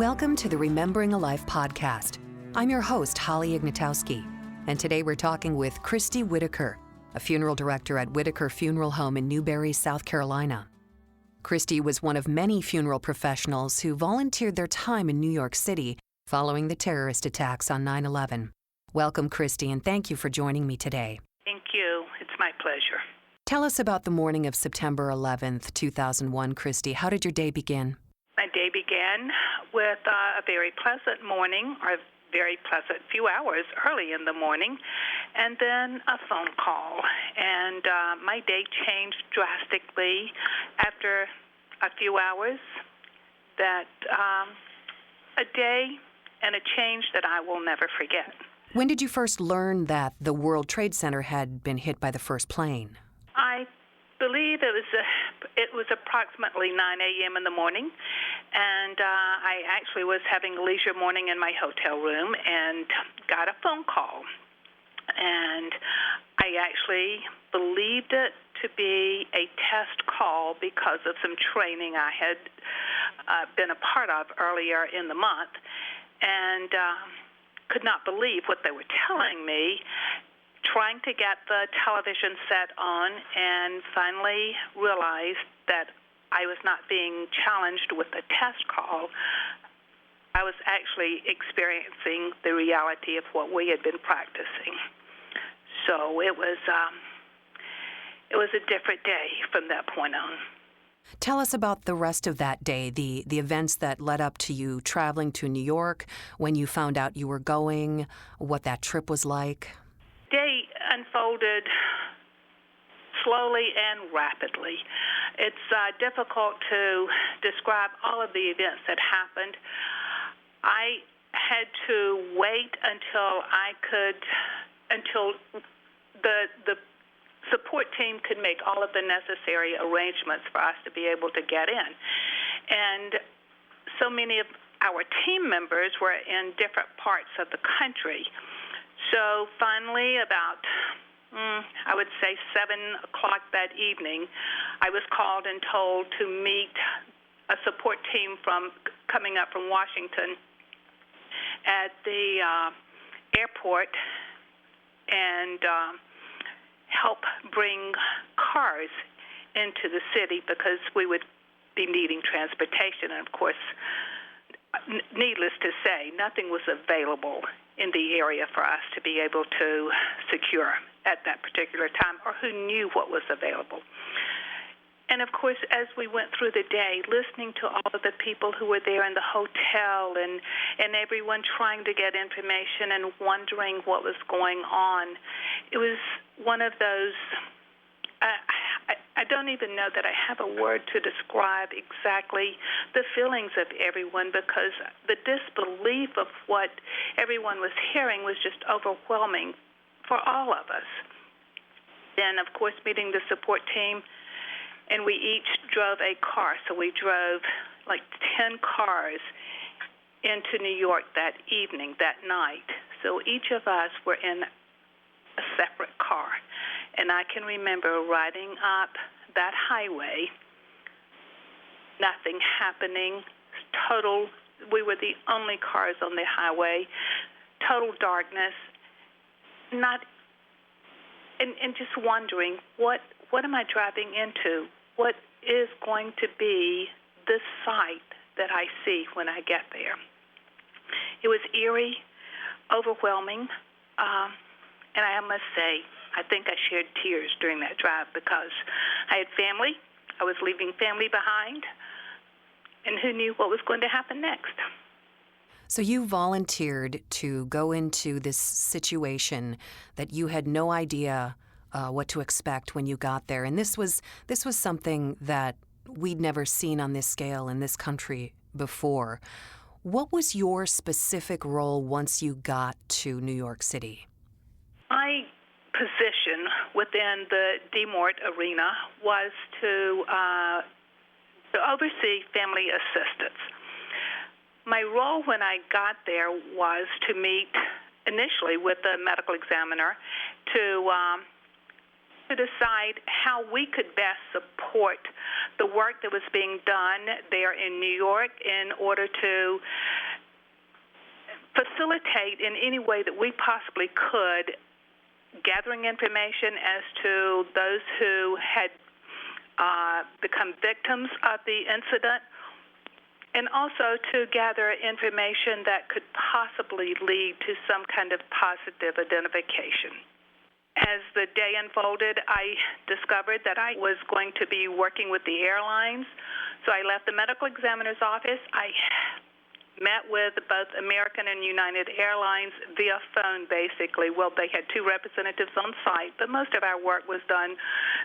Welcome to the Remembering a Life podcast. I'm your host, Holly Ignatowski, and today we're talking with Christie Whitaker, a funeral director at Whitaker Funeral Home in Newberry, South Carolina. Christie was one of many funeral professionals who volunteered their time in New York City following the terrorist attacks on 9/11. Welcome, Christie, and thank you for joining me today. Thank you. It's my pleasure. Tell us about the morning of September 11th, 2001, Christie. How did your day begin? My day began with a very pleasant morning, or a very pleasant few hours early in the morning, and then a phone call. And my day changed drastically after a few hours. That a day and a change that I will never forget. When did you first learn that the World Trade Center had been hit by the first plane? I believe it was approximately 9 a.m. in the morning, and I actually was having a leisure morning in my hotel room and got a phone call. And I actually believed it to be a test call because of some training I had been a part of earlier in the month, and could not believe what they were telling me. Trying to get the television set on, and finally realized that I was not being challenged with a test call. I was actually experiencing the reality of what we had been practicing. So it was a different day from that point on. Tell us about the rest of that day, the events that led up to you traveling to New York, when you found out you were going, what that trip was like. Day unfolded slowly and rapidly. It's difficult to describe all of the events that happened. I had to wait until the support team could make all of the necessary arrangements for us to be able to get in. And so many of our team members were in different parts of the country. So finally, about, I would say 7 o'clock that evening, I was called and told to meet a support team coming up from Washington at the airport and help bring cars into the city because we would be needing transportation. And, of course, needless to say, nothing was available in the area for us to be able to secure at that particular time, or who knew what was available. And, of course, as we went through the day, listening to all of the people who were there in the hotel and everyone trying to get information and wondering what was going on, it was one of those, I don't even know that I have a word to describe exactly the feelings of everyone, because the disbelief of what everyone was hearing was just overwhelming for all of us. Then, of course, meeting the support team, and we each drove a car. So we drove like 10 cars into New York that evening, that night. So each of us were in a separate car. And I can remember riding up that highway, nothing happening, we were the only cars on the highway, total darkness, and just wondering, what am I driving into? What is going to be this sight that I see when I get there? It was eerie, overwhelming, and I must say, I think I shed tears during that drive because I had family. I was leaving family behind, and who knew what was going to happen next? So you volunteered to go into this situation that you had no idea what to expect when you got there, and this was something that we'd never seen on this scale in this country before. What was your specific role once you got to New York City? My position within the DMORT arena was to oversee family assistance. My role when I got there was to meet initially with the medical examiner to to decide how we could best support the work that was being done there in New York in order to facilitate in any way that we possibly could gathering information as to those who had become victims of the incident, and also to gather information that could possibly lead to some kind of positive identification. As the day unfolded, I discovered that I was going to be working with the airlines, so I left the medical examiner's office. I met with both American and United Airlines via phone, basically. Well, they had two representatives on site, but most of our work was done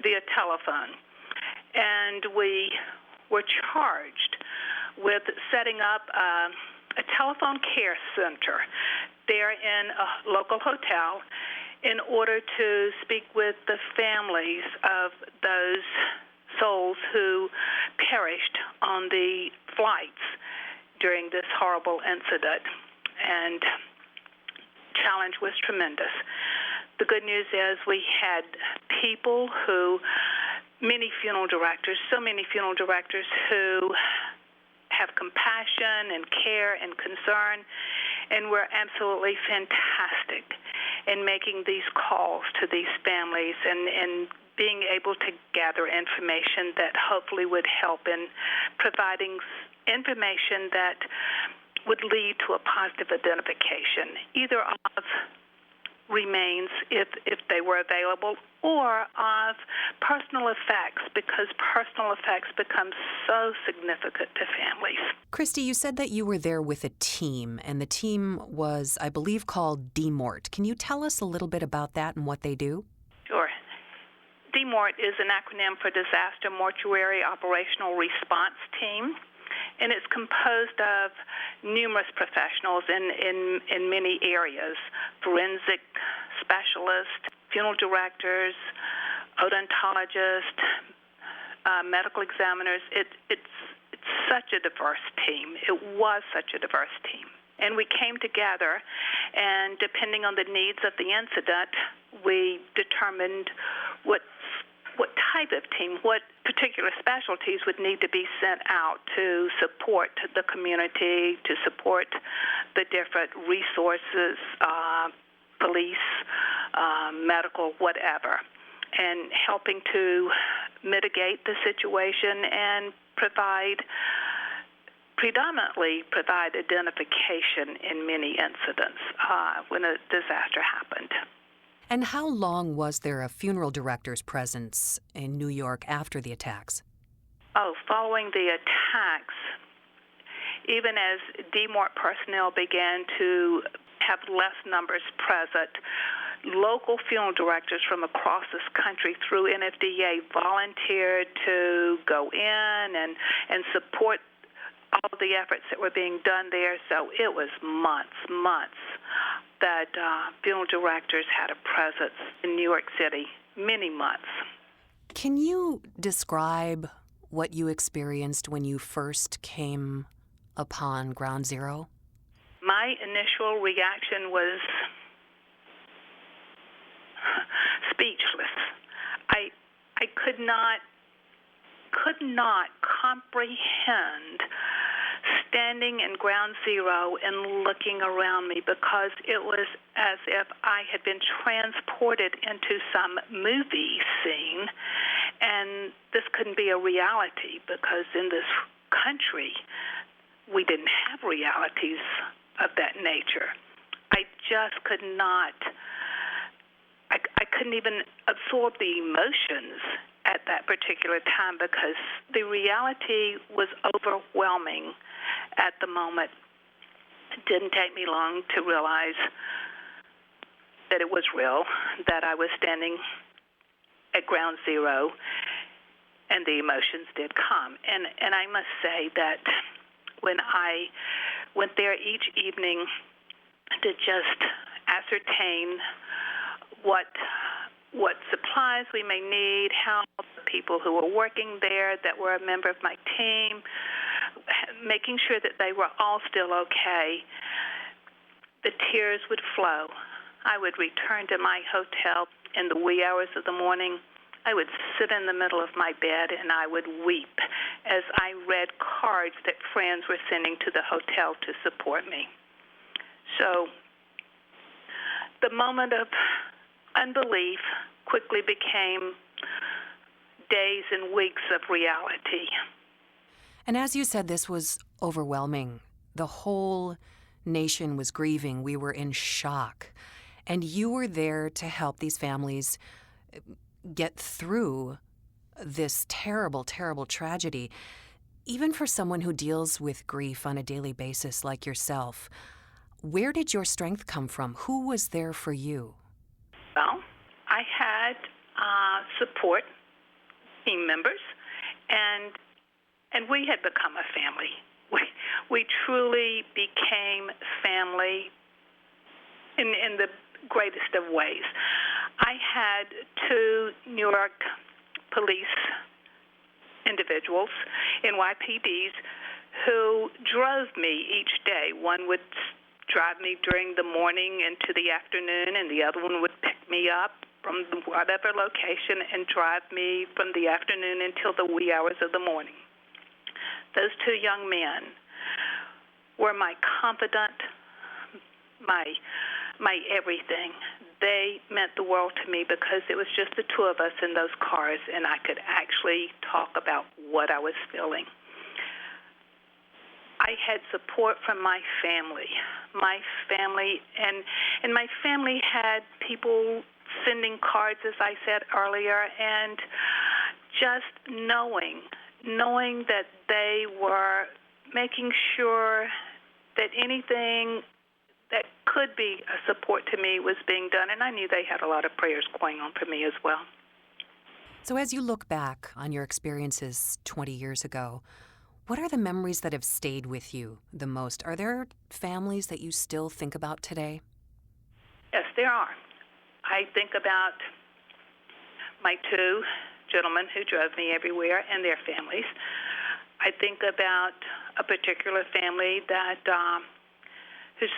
via telephone. And we were charged with setting up a telephone care center there in a local hotel in order to speak with the families of those souls who perished on the flights during this horrible incident. And challenge was tremendous. The good news is we had people who, many funeral directors, so many funeral directors who have compassion and care and concern, and were absolutely fantastic in making these calls to these families and being able to gather information that hopefully would help in providing information that would lead to a positive identification, either of remains if they were available, or of personal effects, because personal effects become so significant to families. Christie, you said that you were there with a team, and the team was, I believe, called DMORT. Can you tell us a little bit about that and what they do? Sure. DMORT is an acronym for Disaster Mortuary Operational Response Team, and it's composed of numerous professionals in many areas: forensic specialists, funeral directors, odontologists, medical examiners. It's such a diverse team. It was such a diverse team. And we came together, and depending on the needs of the incident, we determined what type of team, what particular specialties would need to be sent out to support the community, to support the different resources, police, medical, whatever, and helping to mitigate the situation and predominantly provide identification in many incidents when a disaster happened. And how long was there a funeral director's presence in New York after the attacks? Following the attacks, even as DMORT personnel began to have less numbers present, local funeral directors from across this country through NFDA volunteered to go in and support all of the efforts that were being done there. So it was months that funeral directors had a presence in New York City, many months. Can you describe what you experienced when you first came upon Ground Zero? My initial reaction was speechless. I could not comprehend standing in Ground Zero and looking around me, because it was as if I had been transported into some movie scene, and this couldn't be a reality, because in this country we didn't have realities of that nature. I just could not, I couldn't even absorb the emotions at that particular time, because the reality was overwhelming at the moment. It didn't take me long to realize that it was real, that I was standing at Ground Zero, and the emotions did come. And I must say that when I went there each evening to just ascertain what supplies we may need, how the people who were working there that were a member of my team, making sure that they were all still okay, the tears would flow. I would return to my hotel in the wee hours of the morning, I would sit in the middle of my bed and I would weep as I read cards that friends were sending to the hotel to support me. So the moment of unbelief quickly became days and weeks of reality. And as you said, this was overwhelming. The whole nation was grieving. We were in shock. And you were there to help these families get through this terrible, terrible tragedy. Even for someone who deals with grief on a daily basis like yourself, where did your strength come from? Who was there for you? Well, I had support team members, and we had become a family. We truly became family in the greatest of ways. I had 2 New York police individuals, NYPDs, who drove me each day. One would drive me during the morning into the afternoon, and the other one would pick me up from whatever location and drive me from the afternoon until the wee hours of the morning. Those 2 young men were my confidant, my everything. They meant the world to me because it was just the 2 of us in those cars, and I could actually talk about what I was feeling. I had support from my family, and my family had people sending cards, as I said earlier, and just knowing that they were making sure that anything that could be a support to me was being done, and I knew they had a lot of prayers going on for me as well. So as you look back on your experiences 20 years ago, what are the memories that have stayed with you the most? Are there families that you still think about today? Yes, there are. I think about my 2 gentlemen who drove me everywhere and their families. I think about a particular family that whose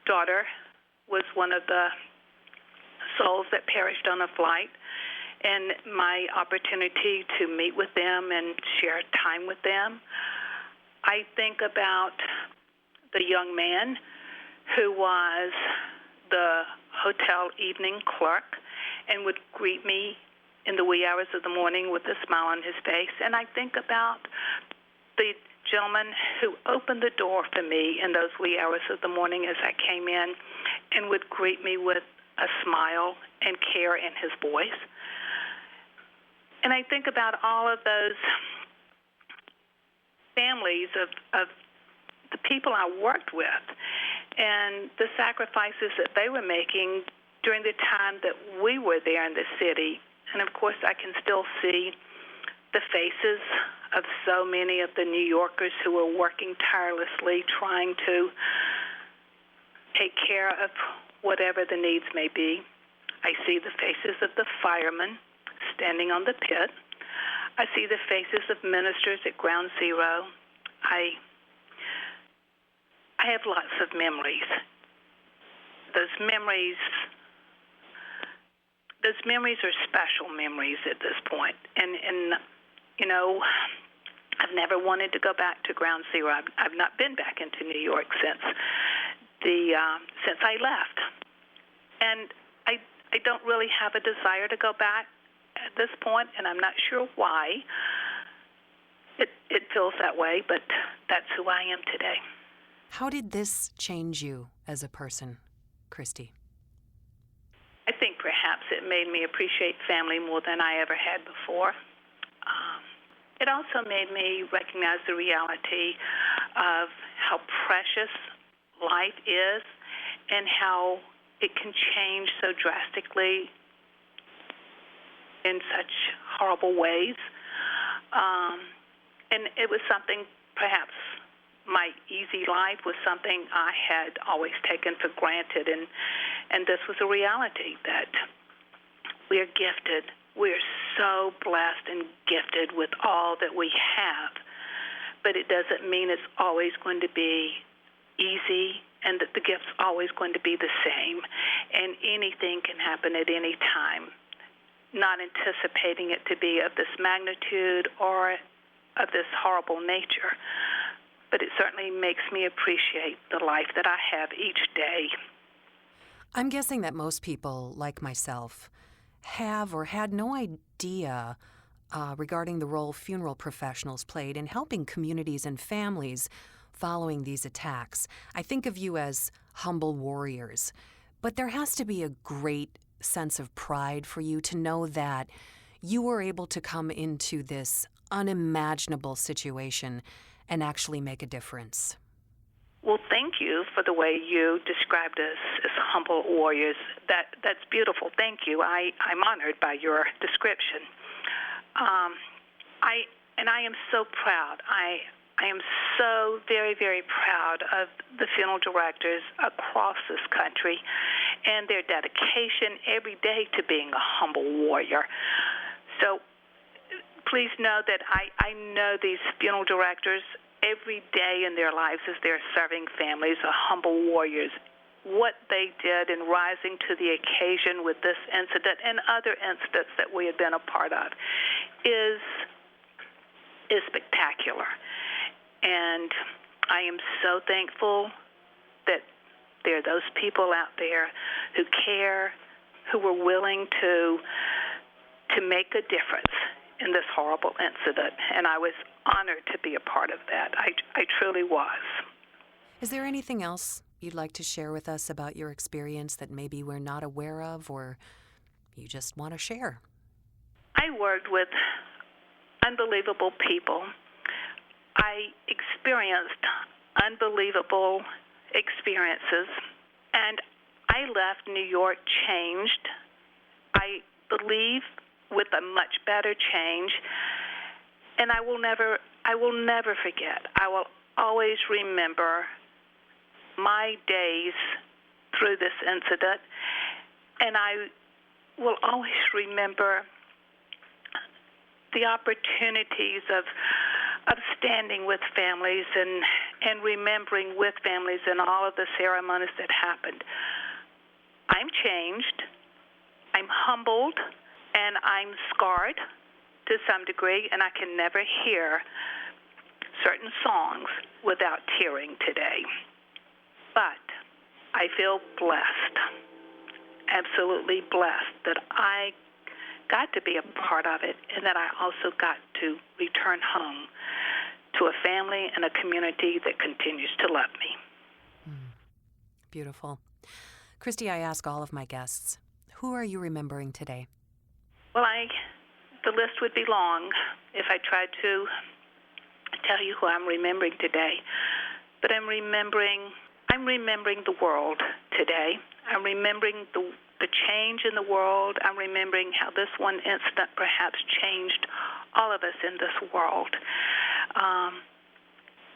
daughter was one of the souls that perished on a flight, and my opportunity to meet with them and share time with them. I think about the young man who was the hotel evening clerk and would greet me in the wee hours of the morning with a smile on his face. And I think about the gentleman who opened the door for me in those wee hours of the morning as I came in and would greet me with a smile and care in his voice. And I think about all of those families of the people I worked with and the sacrifices that they were making during the time that we were there in the city. And, of course, I can still see the faces of so many of the New Yorkers who were working tirelessly trying to take care of whatever the needs may be. I see the faces of the firemen standing on the pit. I see the faces of ministers at Ground Zero. I have lots of memories. Those memories are special memories at this point. And you know, I've never wanted to go back to Ground Zero. I've not been back into New York since I left. And I don't really have a desire to go back at this point, and I'm not sure why. It feels that way, but that's who I am today. How did this change you as a person, Christie? I think perhaps it made me appreciate family more than I ever had before. It also made me recognize the reality of how precious life is and how it can change so drastically in such horrible ways. And it was something, perhaps my easy life was something I had always taken for granted, and this was a reality that we are gifted. We are so blessed and gifted with all that we have, but it doesn't mean it's always going to be easy and that the gift's always going to be the same, and anything can happen at any time, not anticipating it to be of this magnitude or of this horrible nature. But it certainly makes me appreciate the life that I have each day. I'm guessing that most people, like myself, have or had no idea regarding the role funeral professionals played in helping communities and families following these attacks. I think of you as humble warriors, but there has to be a great sense of pride for you to know that you were able to come into this unimaginable situation and actually make a difference. Well, thank you for the way you described us as humble warriors. That's beautiful. Thank you. I'm honored by your description. I am so proud. I am so very, very proud of the funeral directors across this country and their dedication every day to being a humble warrior. So please know that I know these funeral directors every day in their lives as they're serving families are humble warriors. What they did in rising to the occasion with this incident and other incidents that we have been a part of is spectacular. And I am so thankful that there are those people out there who care, who were willing to make a difference in this horrible incident. And I was honored to be a part of that. I truly was. Is there anything else you'd like to share with us about your experience that maybe we're not aware of or you just want to share? I worked with unbelievable people. I experienced unbelievable experiences, and I left New York changed. I believe with a much better change, and I will never forget. I will always remember my days through this incident, and I will always remember the opportunities of standing with families and remembering with families and all of the ceremonies that happened. I'm changed, I'm humbled, and I'm scarred to some degree, and I can never hear certain songs without tearing today. But I feel blessed, absolutely blessed, that I got to be a part of it and that I also got to return home to a family and a community that continues to love me. Beautiful. Christie, I ask all of my guests, who are you remembering today? Well, the list would be long if I tried to tell you who I'm remembering today. But I'm remembering the world today. I'm remembering the change in the world. I'm remembering how this one incident perhaps changed all of us in this world.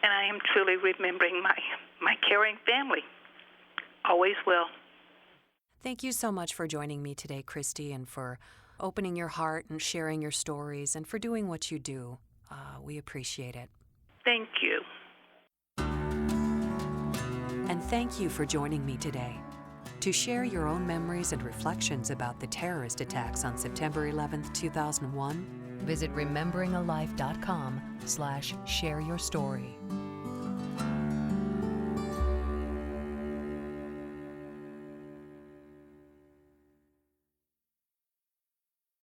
And I am truly remembering my caring family. Always will. Thank you so much for joining me today, Christie, and for opening your heart and sharing your stories and for doing what you do. We appreciate it. Thank you. And thank you for joining me today. To share your own memories and reflections about the terrorist attacks on September 11th, 2001, visit rememberingalife.com/share your story.